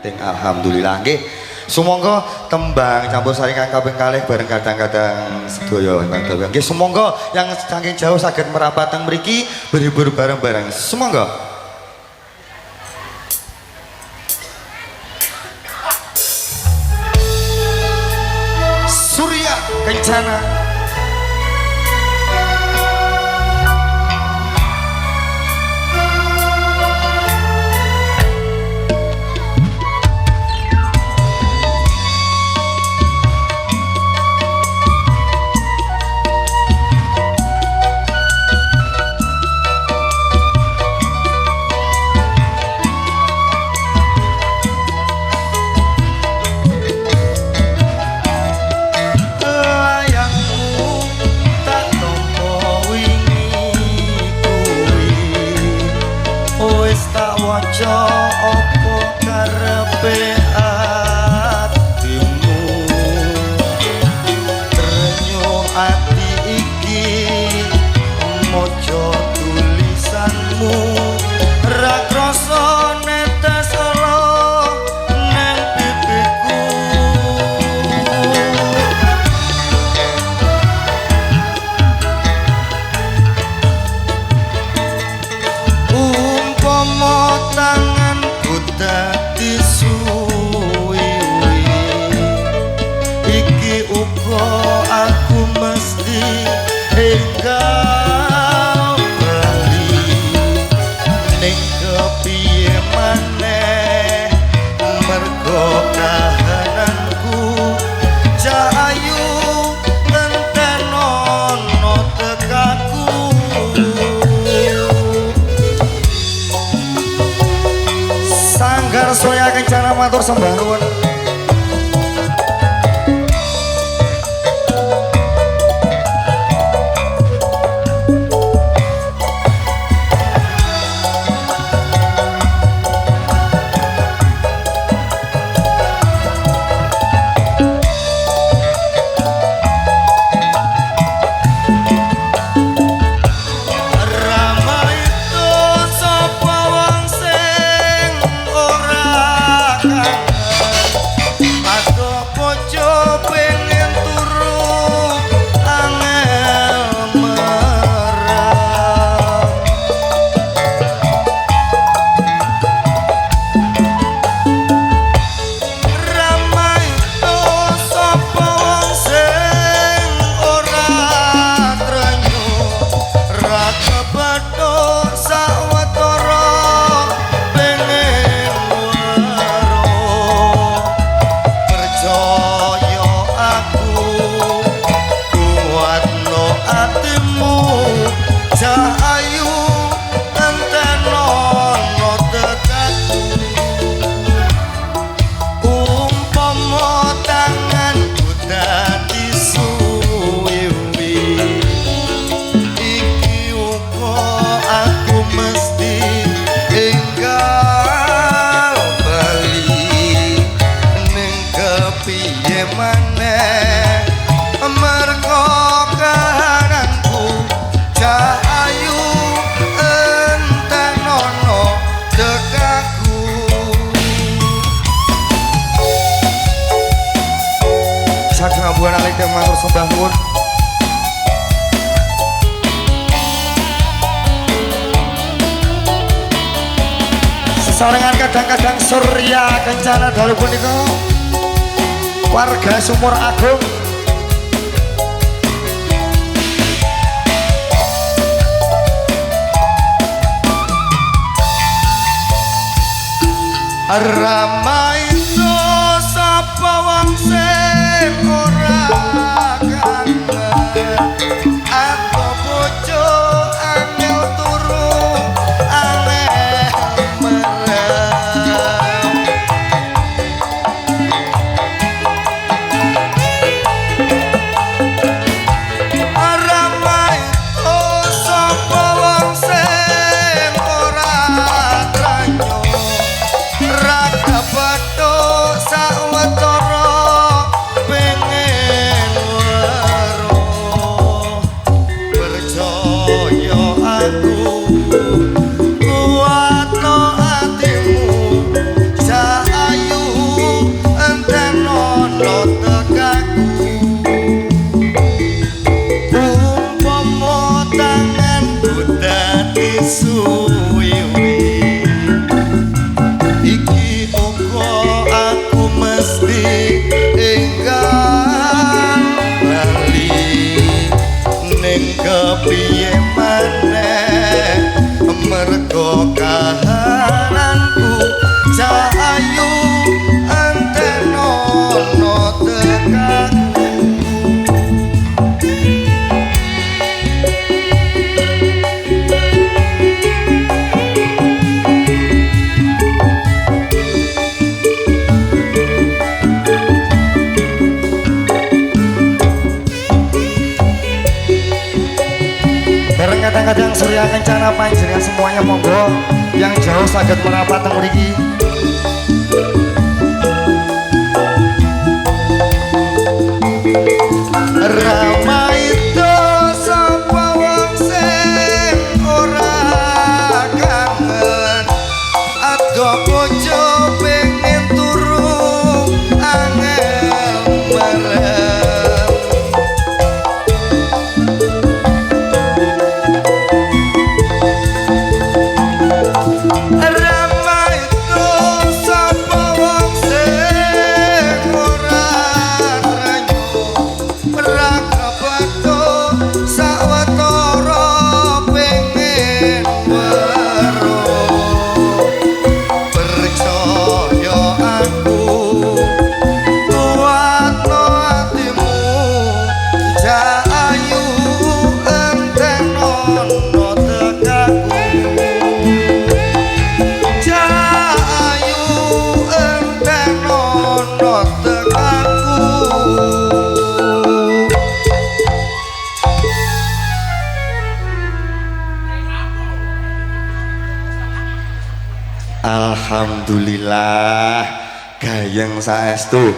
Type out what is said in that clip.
penting alhamdulillah nggih. Sumangga tembang campur sari kang kaping kalih bareng kadang-kadang sedaya ingkang dawuh. Nggih sumangga yang saking jauh saged merapat teng mriki berhibur bareng-bareng. Sumangga. Surya Kencana. Surya Kencana matur sembah nuwun. Buana lek matur sembah nuwun. Sesarengan kadang-kadang Surya Kencana dalu punika warga Sumur Agung. Ramai itu sapa wong sing ora kangen, aku bojo angel turu aneh merem. Ramai itu sapa wong sing ora tranyo, raga bathuk sawetara pengen weruh. Percaya aku kuatno atimu, cahayu muga aku mesti enggal bali ning kepiye maneh mergo kahananku cahayu antenono tekaku. Bareng kadang-kadang Surya Kencana panjenengan semuanya monggo yang jauh saged merapat teng mriki. Ramai itu sapa wong sing ora kangen ado bojo pengen turu angel bareng. Ramai itu sapa wong sing ora ranyu rakabato sawetara pengen weruh percaya aku kuatno atimu jayu entenono tekaku jayu entenono tekaku. Alhamdulillah gayeng saestu